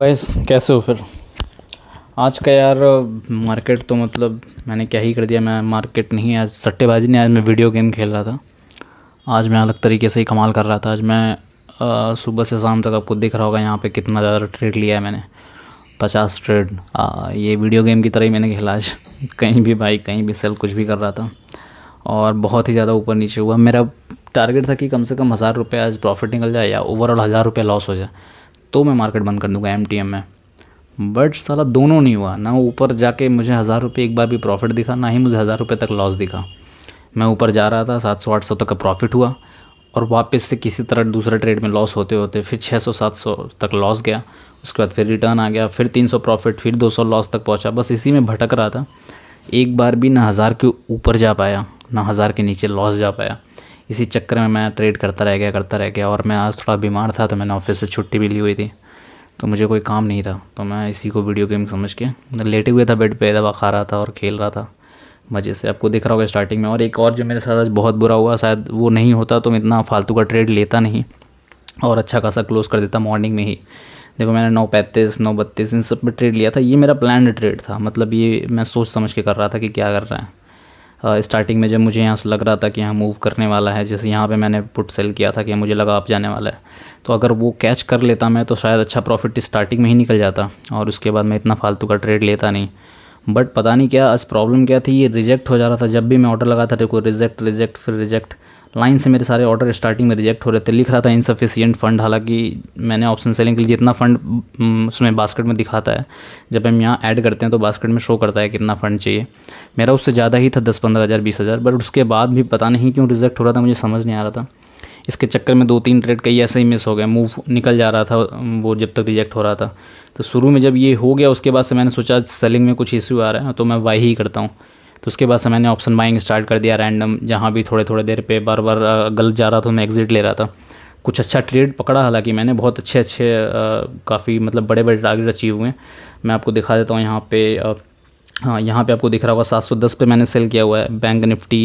Guys कैसे हो फिर। आज का यार मार्केट तो मतलब मैंने क्या ही कर दिया। मैं मार्केट नहीं, आज सट्टेबाजी नहीं, आज मैं वीडियो गेम खेल रहा था। आज मैं अलग तरीके से ही कमाल कर रहा था। आज मैं सुबह से शाम तक आपको दिख रहा होगा यहाँ पे कितना ज़्यादा ट्रेड लिया है मैंने। 50 ट्रेड। ये वीडियो गेम की तरह ही मैंने खेला आज। कहीं भी बाई, कहीं भी सेल, कुछ भी कर रहा था और बहुत ही ज़्यादा ऊपर नीचे हुआ। मेरा टारगेट था कि कम से कम 1000 रुपये आज प्रॉफिट निकल जाए या ओवरऑल 1000 रुपये लॉस हो जाए तो मैं मार्केट बंद कर दूँगा एमटीएम में। बट साला दोनों नहीं हुआ ना। ऊपर जाके मुझे 1000 रुपये एक बार भी प्रॉफिट दिखा, ना ही मुझे 1000 रुपये तक लॉस दिखा। मैं ऊपर जा रहा था, 700-800 तक का प्रॉफिट हुआ और वापस से किसी तरह दूसरे ट्रेड में लॉस होते होते फिर 600-700 तक लॉस गया। उसके बाद फिर रिटर्न आ गया, फिर 300 प्रॉफिट, फिर 200 लॉस तक पहुंचा। बस इसी में भटक रहा था। एक बार भी ना 1000 के ऊपर जा पाया, ना 1000 के नीचे लॉस जा पाया। इसी चक्कर में मैं ट्रेड करता रह गया। और मैं आज थोड़ा बीमार था तो मैंने ऑफिस से छुट्टी भी ली हुई थी, तो मुझे कोई काम नहीं था। तो मैं इसी को वीडियो गेम समझ के लेटे हुए था बेड पे, दवा खा रहा था और खेल रहा था मज़े से। आपको दिख रहा होगा स्टार्टिंग में। और एक और जो मेरे साथ आज बहुत बुरा हुआ, शायद वो नहीं होता तो मैं इतना फालतू का ट्रेड लेता नहीं और अच्छा खासा क्लोज कर देता मॉर्निंग में ही। देखो मैंने 9:35, 9:32 इन सब पे ट्रेड लिया था। ये मेरा प्लान्ड ट्रेड था, मतलब ये मैं सोच समझ के कर रहा था कि क्या कर रहा है। स्टार्टिंग में जब मुझे यहाँ से लग रहा था कि यहाँ मूव करने वाला है, जैसे यहाँ पे मैंने पुट सेल किया था कि मुझे लगा आप जाने वाला है, तो अगर वो कैच कर लेता मैं तो शायद अच्छा प्रॉफिट स्टार्टिंग में ही निकल जाता और उसके बाद मैं इतना फालतू का ट्रेड लेता नहीं। बट पता नहीं क्या आज प्रॉब्लम क्या थी, ये रिजेक्ट हो जा रहा था। जब भी मैं ऑर्डर लगाता था देखो रिजेक्ट रिजेक्ट फिर रिजेक्ट, लाइन से मेरे सारे ऑर्डर स्टार्टिंग में रिजेक्ट हो रहे थे। लिख रहा था इनसफिशिएंट फंड, हालांकि मैंने ऑप्शन सेलिंग के लिए जितना फ़ंड उसमें बास्केट में दिखाता है, जब हम यहाँ ऐड करते हैं तो बास्केट में शो करता है कितना फ़ंड चाहिए। मेरा उससे ज़्यादा ही था, 10-15 हज़ार 20 हज़ार। बट उसके बाद भी पता नहीं क्यों रिजेक्ट हो रहा था, मुझे समझ नहीं आ रहा था। इसके चक्कर में 2-3 ट्रेड कई ऐसे ही मिस हो गए, मूव निकल जा रहा था वो जब तक रिजेक्ट हो रहा था। तो शुरू में जब ये हो गया उसके बाद से मैंने सोचा सेलिंग में कुछ इशू आ रहा है तो मैं बाई ही करता हूँ। तो उसके बाद से मैंने ऑप्शन बाइंग स्टार्ट कर दिया रैंडम, जहाँ भी थोड़े थोड़े देर पे बार बार गलत जा रहा था मैं एग्ज़िट ले रहा था। कुछ अच्छा ट्रेड पकड़ा, हालांकि मैंने बहुत अच्छे अच्छे काफ़ी मतलब बड़े बड़े टारगेट अचीव हुए। मैं आपको दिखा देता हूँ यहाँ पे। हाँ, यहाँ पे आपको दिख रहा होगा 710 पे मैंने सेल किया हुआ है बैंक निफ्टी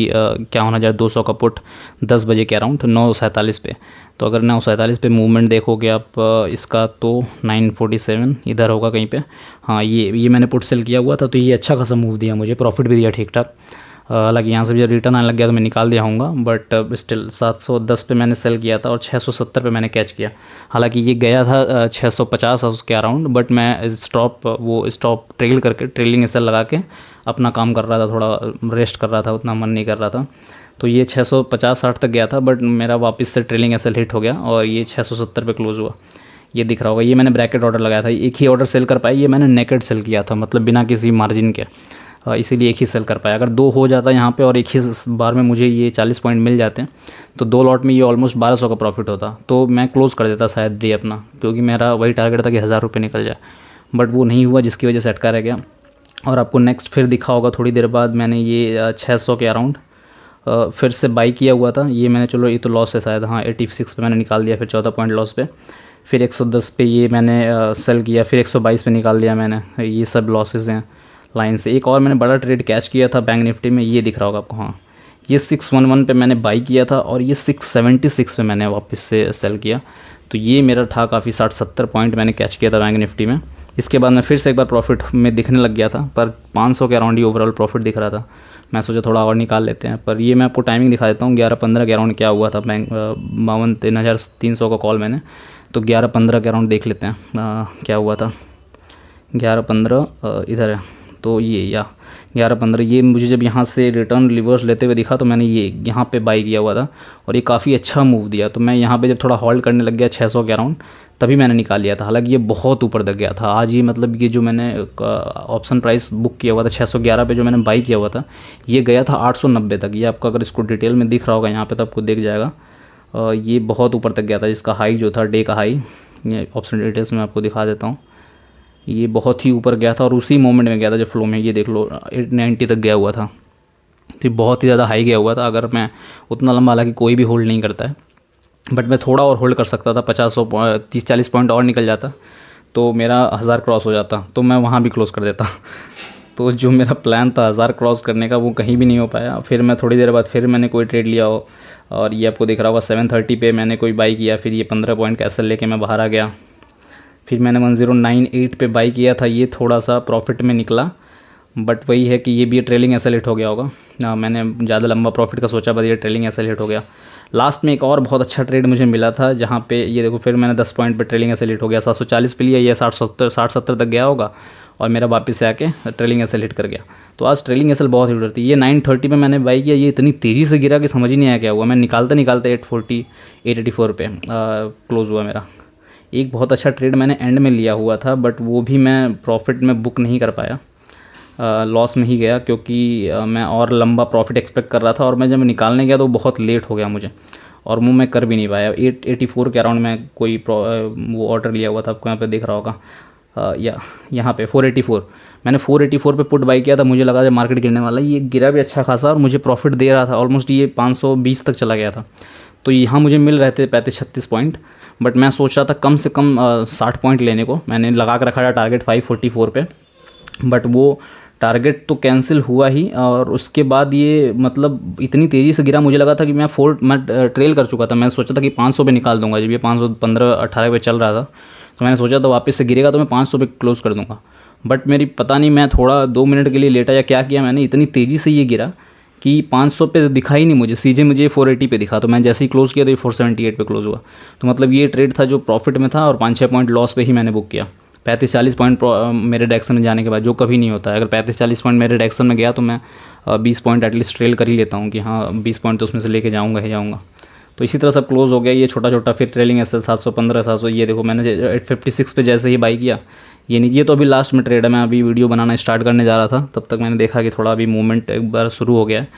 51,200 का पुट 10 बजे के अराउंड 9:47 पे। तो अगर 9:47 पे मूवमेंट देखोगे आप इसका तो 9:47 इधर होगा कहीं पे। हाँ, ये मैंने पुट सेल किया हुआ था तो ये अच्छा खासा मूव दिया मुझे, प्रॉफिट भी दिया ठीक ठाक। हालांकि यहाँ से जब रिटर्न आने लग गया तो मैं निकाल दिया हूँगा। बट स्टिल 710 पे मैंने सेल किया था और 670 पे मैंने कैच किया। हालांकि ये गया था 650 उसके अराउंड, बट मैं स्टॉप ट्रेल करके ट्रेलिंग एसएल लगा के अपना काम कर रहा था, थोड़ा रेस्ट कर रहा था, उतना मन नहीं कर रहा था। तो ये 650-60 तक गया था बट मेरा वापस से ट्रेलिंग एसएल हिट हो गया और ये 670 पे क्लोज़ हुआ। ये दिख रहा होगा, ये मैंने ब्रैकेट ऑर्डर लगाया था, एक ही ऑर्डर सेल कर पाया। ये मैंने नेकेड सेल किया था, मतलब बिना किसी मार्जिन के, इसीलिए एक ही सेल कर पाया। अगर दो हो जाता यहाँ पे और एक ही बार में मुझे ये 40 पॉइंट मिल जाते हैं तो दो लॉट में ये ऑलमोस्ट 1200 का प्रॉफिट होता, तो मैं क्लोज़ कर देता शायद डे अपना, क्योंकि मेरा वही टारगेट था कि 1000 रुपये निकल जाए। बट वो नहीं हुआ जिसकी वजह से अटका रह गया। और आपको नेक्स्ट फिर दिखा होगा थोड़ी देर बाद मैंने ये 600 के अराउंड फिर से बाई किया हुआ था। ये मैंने, चलो ये तो लॉस है शायद, हाँ 86 पे मैंने निकाल दिया, फिर 14 पॉइंट लॉस पे। फिर 110 पे ये मैंने सेल किया, फिर 122 पे निकाल दिया मैंने। ये सब लॉसेस हैं लाइन से। एक और मैंने बड़ा ट्रेड कैच किया था बैंक निफ्टी में, ये दिख रहा होगा आपको। हाँ, ये 611 पे मैंने बाई किया था और ये 676 पे मैंने वापस से सेल किया। तो ये मेरा था काफ़ी 60-70 पॉइंट मैंने कैच किया था बैंक निफ्टी में। इसके बाद मैं फिर से एक बार प्रॉफिट में दिखने लग गया था, पर 500 के अराउंड ही ओवरऑल प्रॉफिट दिख रहा था। मैं सोचा थोड़ा और निकाल लेते हैं, पर ये मैं आपको टाइमिंग दिखा देता हूँ। 11:15 के अराउंड क्या हुआ था, बैंक 52,300 का कॉल मैंने, तो 11:15 के अराउंड देख लेते हैं क्या हुआ था। 11:15 इधर है, तो ये या 11:15 ये मुझे जब यहाँ से रिटर्न रिवर्स लेते हुए दिखा तो मैंने ये यहाँ पे बाई किया हुआ था और ये काफ़ी अच्छा मूव दिया। तो मैं यहाँ पे जब थोड़ा होल्ड करने लग गया 600 के अराउंड, तभी मैंने निकाल लिया था। हालांकि ये बहुत ऊपर तक गया था आज ही, मतलब ये जो मैंने ऑप्शन प्राइस बुक किया हुआ था 611 पे, जो मैंने बाई किया हुआ था, ये गया था 890 तक। ये आपको अगर इसको डिटेल में दिख रहा होगा यहाँ पर तो आपको दिख जाएगा। ये बहुत ऊपर तक गया था, जिसका हाई जो था डे का हाई, ये ऑप्शन डिटेल्स में आपको दिखा देता हूँ। ये बहुत ही ऊपर गया था और उसी मोमेंट में गया था जब फ्लो में, ये देख लो 890 तक गया हुआ था। तो बहुत ही ज़्यादा हाई गया हुआ था। अगर मैं उतना लंबा, हालांकि कोई भी होल्ड नहीं करता है, बट मैं थोड़ा और होल्ड कर सकता था, 30-40 पॉइंट और निकल जाता तो मेरा 1000 क्रॉस हो जाता, तो मैं वहाँ भी क्लोज़ कर देता। तो जो मेरा प्लान था 1000 क्रॉस करने का, वो कहीं भी नहीं हो पाया। फिर मैं थोड़ी देर बाद फिर मैंने कोई ट्रेड लिया हो और ये आपको दिख रहा होगा 730 पे मैंने कोई बाई किया। फिर ये 15 पॉइंट का एसएल लेके मैं बाहर आ गया। फिर मैंने 1098 पे बाई किया था, ये थोड़ा सा प्रॉफिट में निकला, बट वही है कि ये भी ट्रेलिंग ऐसा लेट हो गया होगा। मैंने ज़्यादा लंबा प्रॉफिट का सोचा, बस ये ट्रेलिंग ऐसा लेट हो गया। लास्ट में एक और बहुत अच्छा ट्रेड मुझे मिला था, जहाँ पे ये देखो फिर मैंने 10 पॉइंट पे ट्रेलिंग ऐसे लेट हो गया, 740 पे लिया, ये 60-70 तक गया होगा और मेरा वापस से आके ट्रेलिंग ऐसे हिट कर गया। तो आज ट्रेलिंग एसएल बहुत हिट होती है। ये 930 पे मैंने बाई किया, ये इतनी तेज़ी से गिरा कि समझ ही नहीं आया क्या हुआ। मैं निकालते निकालते 840 884 पे क्लोज़ हुआ मेरा। एक बहुत अच्छा ट्रेड मैंने एंड में लिया हुआ था, बट वो भी मैं प्रॉफिट में बुक नहीं कर पाया, लॉस में ही गया, क्योंकि मैं और लंबा प्रॉफिट एक्सपेक्ट कर रहा था और मैं जब निकालने गया तो बहुत लेट हो गया मुझे, और वो मैं कर भी नहीं पाया। 884 के अराउंड में कोई वो ऑर्डर लिया हुआ था, आपको यहाँ पे दिख रहा होगा, या यहाँ पे 484 मैंने 484 पे पुट बाई किया था। मुझे लगा जब मार्केट गिरने वाला, ये गिरा भी अच्छा खासा और मुझे प्रॉफिट दे रहा था, ऑलमोस्ट ये 520 तक चला गया था। तो यहाँ मुझे मिल रहे थे 35-36 पॉइंट, बट मैं सोच रहा था कम से कम 60 पॉइंट लेने को। मैंने लगा कर रखा था टारगेट 544 पे, बट वो टारगेट तो कैंसिल हुआ ही, और उसके बाद ये मतलब इतनी तेज़ी से गिरा, मुझे लगा था कि मैं ट्रेल कर चुका था। मैं सोचा था कि 500 पे निकाल दूंगा, जब ये 515-18 पे चल रहा था, तो मैंने सोचा था वापस से गिरेगा तो मैं 500 पे क्लोज़ कर दूंगा। बट मेरी पता नहीं, मैं थोड़ा 2 मिनट के लिए लेटा या क्या किया मैंने, इतनी तेज़ी से ये गिरा कि 500 पे दिखा ही नहीं मुझे, सीधे मुझे 480 पे दिखा। तो मैं जैसे ही क्लोज़ किया तो ये 478 पे क्लोज़ हुआ। तो मतलब ये ट्रेड था जो प्रॉफिट में था, और 5-6 पॉइंट लॉस पे ही मैंने बुक किया। 35-40 पॉइंट मेरे डायरेक्शन में जाने के बाद, जो कभी नहीं होता है। अगर 35-40 पॉइंट मेरे डायरेक्शन में गया तो मैं 20 पॉइंट एटलीस्ट ट्रेल कर ही लेता हूँ कि हाँ 20 पॉइंट तो उसमें से लेके जाऊँगा ही जाऊँगा। तो इसी तरह सब क्लोज़ हो गया ये छोटा छोटा। फिर ट्रेलिंग एसएल 715-700, ये देखो मैंने 856 पे जैसे ही बाई किया, ये नहीं, ये तो अभी लास्ट में ट्रेड है। मैं अभी वीडियो बनाना स्टार्ट करने जा रहा था, तब तक मैंने देखा कि थोड़ा अभी मूवमेंट एक बार शुरू हो गया है,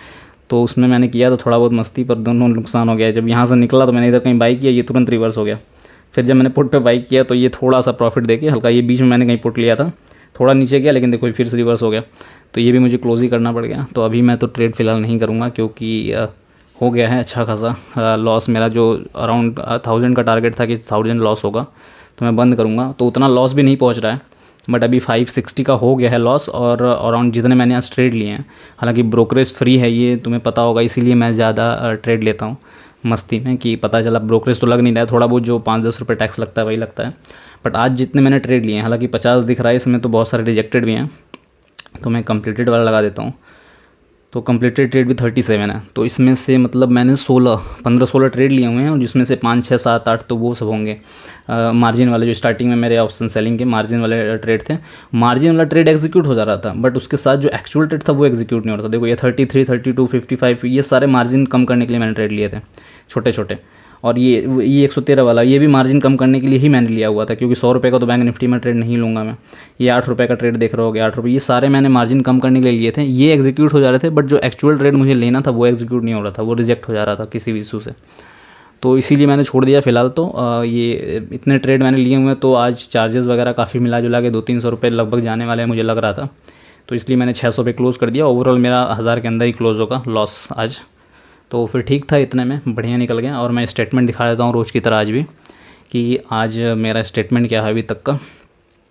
तो उसमें मैंने किया तो थोड़ा बहुत मस्ती, पर दोनों नुकसान हो गया। जब यहाँ से निकला तो मैंने इधर कहीं बाई किया, ये तुरंत रिवर्स हो गया। फिर जब मैंने पुट पे बाई किया तो ये थोड़ा सा प्रॉफिट देके हल्का, ये बीच में मैंने कहीं पुट लिया था, थोड़ा नीचे गया, लेकिन देखो फिर से रिवर्स हो गया, तो ये भी मुझे क्लोज ही करना पड़ गया। तो अभी मैं तो ट्रेड फिलहाल नहीं करूँगा, क्योंकि हो गया है अच्छा खासा लॉस मेरा। जो अराउंड 1000 का टारगेट था कि 1000 लॉस होगा, तो मैं बंद करूँगा। तो उतना लॉस भी नहीं पहुँच रहा है, बट अभी 560 का हो गया है लॉस, और अराउंड जितने मैंने आज ट्रेड लिए हैं, हालांकि ब्रोकरेज फ्री है ये तुम्हें पता होगा, इसीलिए मैं ज़्यादा ट्रेड लेता हूँ मस्ती में, कि पता चला ब्रोकरेज तो लग नहीं रहा है, थोड़ा बहुत जो 5-10 रुपये टैक्स लगता है वही लगता है। बट आज जितने मैंने ट्रेड लिए हैं, हालांकि 50 दिख रहा है इसमें, तो बहुत सारे रिजेक्टेड भी हैं, तो मैं कंप्लीटेड वाला लगा देता हूँ। तो कंप्लीटेड ट्रेड भी 37 है, तो इसमें से मतलब मैंने 15-16 ट्रेड लिए हुए हैं, और जिसमें से 5, 6, 7, 8 तो वो सब होंगे मार्जिन वाले, जो स्टार्टिंग में मेरे ऑप्शन सेलिंग के मार्जिन वाले ट्रेड थे। मार्जिन वाला ट्रेड एग्जीक्यूट हो जा रहा था, बट उसके साथ जो एक्चुअल ट्रेड था वो एग्जीक्यूट नहीं हो रहा था। देखो ये 33, 32, 55, ये सारे मार्जिन कम करने के लिए मैंने ट्रेड लिए थे छोटे छोटे। और ये 113 वाला, ये भी मार्जिन कम करने के लिए ही मैंने लिया हुआ था, क्योंकि 100 रुपये का तो बैंक निफ्टी में ट्रेड नहीं लूँगा मैं। ये 8 रुपये का ट्रेड देख रहे होगे, 8 रुपये, ये सारे मैंने मार्जिन कम करने के लिए लिए थे। ये एग्जीक्यूट हो जा रहे थे, बट जो एक्चुअल ट्रेड मुझे लेना था वो एग्जीक्यूट नहीं हो रहा था, वो रिजेक्ट हो जा रहा था किसी भी इशू से। तो इसीलिए मैंने छोड़ दिया फ़िलहाल। तो ये इतने ट्रेड मैंने लिए हुए हैं, तो आज चार्जेस वगैरह काफ़ी मिला जुला के 200-300 रुपये लगभग जाने वाले हैं मुझे लग रहा था, तो इसलिए मैंने 600 पे क्लोज़ कर दिया। ओवरऑल मेरा 1000 के अंदर ही क्लोज़ होगा लॉस आज, तो फिर ठीक था, इतने में बढ़िया निकल गया। और मैं स्टेटमेंट दिखा देता हूँ रोज़ की तरह आज भी, कि आज मेरा स्टेटमेंट क्या है अभी तक का।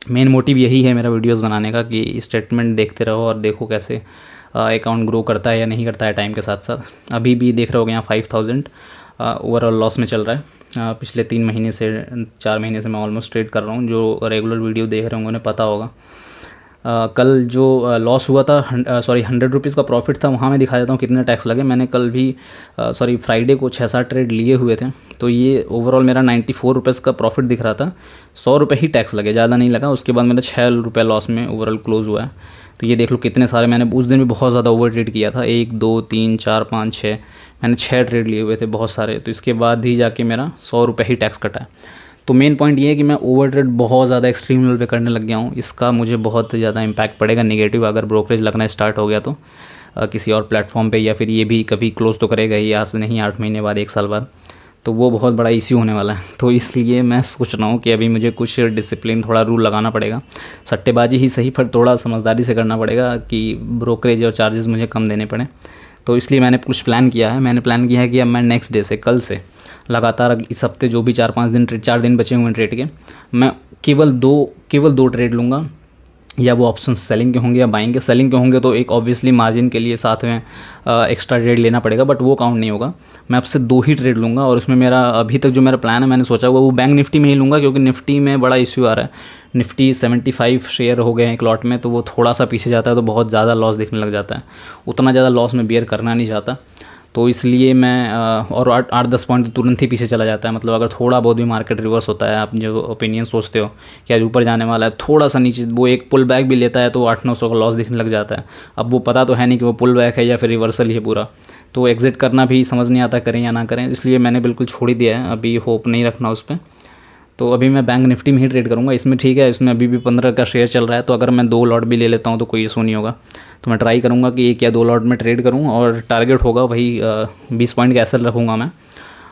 मेन मोटिव यही है मेरा वीडियोस बनाने का, कि स्टेटमेंट देखते रहो और देखो कैसे अकाउंट ग्रो करता है या नहीं करता है टाइम के साथ साथ। अभी भी देख रहे हो यहाँ 5000 ओवरऑल लॉस में चल रहा है। पिछले 3 महीने से 4 महीने से मैं ऑलमोस्ट ट्रेड कर रहा हूँ। जो रेगुलर वीडियो देख रहे होंगे उन्हें पता होगा। कल जो लॉस हुआ था, 100 रुपीज़ का प्रॉफिट था, वहाँ मैं दिखा देता हूँ कितने टैक्स लगे। मैंने कल भी फ्राइडे को 6-7 ट्रेड लिए हुए थे, तो ये ओवरऑल मेरा 94 रुपीज़ का प्रॉफिट दिख रहा था। 100 रुपये ही टैक्स लगे, ज़्यादा नहीं लगा। उसके बाद मेरा 6 रुपये लॉस में ओवरऑल क्लोज़ हुआ है। तो ये देख लो कितने सारे, मैंने उस दिन भी बहुत ज़्यादा ओवर ट्रेड किया था, 1, 2, 3, 4, 5, 6, मैंने 6 ट्रेड लिए हुए थे बहुत सारे। तो इसके बाद ही जाके मेरा 100 रुपये ही टैक्स कटा है। तो मेन पॉइंट ये है कि मैं ओवर ट्रेड बहुत ज़्यादा एक्सट्रीम लेवल पे करने लग गया हूँ। इसका मुझे बहुत ज़्यादा इम्पैक्ट पड़ेगा नेगेटिव, अगर ब्रोकरेज लगना स्टार्ट हो गया तो किसी और प्लेटफॉर्म पे, या फिर ये भी कभी क्लोज तो करेगा ही, आज से नहीं 8 महीने बाद, 1 साल बाद, तो वो बहुत बड़ा इश्यू होने वाला है। तो इसलिए मैं सोच रहा हूँ कि अभी मुझे कुछ डिसिप्लिन, थोड़ा रूल लगाना पड़ेगा। सट्टेबाजी ही सही, पर थोड़ा समझदारी से करना पड़ेगा कि ब्रोकरेज और चार्जेस मुझे कम देने पड़े। तो इसलिए मैंने कुछ प्लान किया है। मैंने प्लान किया है कि अब मैं नेक्स्ट डे से, कल से लगातार इस हफ्ते जो भी 4-5 दिन 4 दिन बचे हुए हैं ट्रेड के, मैं केवल दो ट्रेड लूँगा। या वो ऑप्शन सेलिंग के होंगे या बाइंग के। सेलिंग के होंगे तो एक ऑब्वियसली मार्जिन के लिए साथ में एक्स्ट्रा ट्रेड लेना पड़ेगा, बट वो काउंट नहीं होगा। मैं आपसे 2 ही ट्रेड लूँगा और उसमें मेरा अभी तक जो मेरा प्लान है मैंने सोचा हुआ वो बैंक निफ्टी में ही लूँगा, क्योंकि निफ्टी में बड़ा इश्यू आ रहा है। निफ्टी 75 शेयर हो गए हैं एक लॉट में, तो वो थोड़ा सा पीछे जाता है तो बहुत ज़्यादा लॉस दिखने लग जाता है। उतना ज़्यादा लॉस मैं बियर करना नहीं चाहता, तो इसलिए मैं और 8-10 पॉइंट तो तुरंत ही पीछे चला जाता है। मतलब अगर थोड़ा बहुत भी मार्केट रिवर्स होता है, आप जो ओपिनियन सोचते हो कि आज ऊपर जाने वाला है, थोड़ा सा नीचे वो एक पुल बैक भी लेता है तो 800-900 का लॉस दिखने लग जाता है। अब वो पता तो है नहीं कि वो पुल बैक है या फिर रिवर्सल ही है पूरा, तो एग्जिट करना भी समझ नहीं आता करें या ना करें, इसलिए मैंने बिल्कुल छोड़ ही दिया है। अभी होप नहीं रखना उस पर। तो अभी मैं बैंक निफ्टी में ही ट्रेड करूँगा। इसमें ठीक है, इसमें अभी भी 15 का शेयर चल रहा है, तो अगर मैं 2 लॉट भी ले लेता हूँ तो कोई इशू नहीं होगा। तो मैं ट्राई करूँगा कि 1 या 2 लॉट में ट्रेड करूँ, और टारगेट होगा वही 20 पॉइंट का एसएल रखूँगा मैं,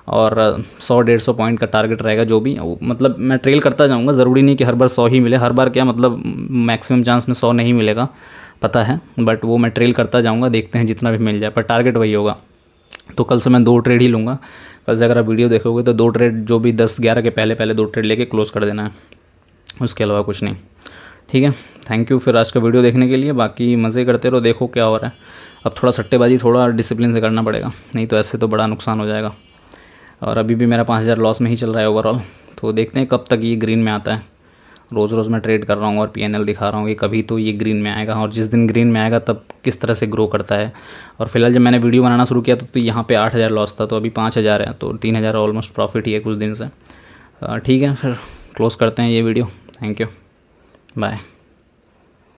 और 100-150 पॉइंट का टारगेट रहेगा जो भी। मतलब मैं ट्रेल करता जाऊँगा, ज़रूरी नहीं कि हर बार 100 ही मिले। हर बार क्या मतलब मैक्सिमम चांस में 100 नहीं मिलेगा, पता है, बट वो मैं ट्रेल करता जाऊँगा, देखते हैं जितना भी मिल जाए, पर टारगेट वही होगा। तो कल से मैं 2 ट्रेड ही लूँगा। कल से अगर आप वीडियो देखोगे तो 2 ट्रेड, जो भी 10-11 के पहले पहले 2 ट्रेड लेके क्लोज़ कर देना है, उसके अलावा कुछ नहीं। ठीक है, थैंक यू फिर आज का वीडियो देखने के लिए। बाकी मज़े करते रहो, देखो क्या हो रहा है। अब थोड़ा सट्टेबाजी थोड़ा डिसिप्लिन से करना पड़ेगा, नहीं तो ऐसे तो बड़ा नुकसान हो जाएगा। और अभी भी मेरा 5,000 लॉस में ही चल रहा है ओवरऑल, तो देखते हैं कब तक ये ग्रीन में आता है। रोज़ रोज़ मैं ट्रेड कर रहा हूँ और पीएनएल दिखा रहा हूँ कि कभी तो ये ग्रीन में आएगा, और जिस दिन ग्रीन में आएगा तब किस तरह से ग्रो करता है। और फिलहाल जब मैंने वीडियो बनाना शुरू किया तो यहाँ पे 8,000 लॉस था, तो अभी 5,000 है, तो 3,000 ऑलमोस्ट प्रॉफिट ही है कुछ दिन से। ठीक है, फिर क्लोज़ करते हैं ये वीडियो। Thank you, bye.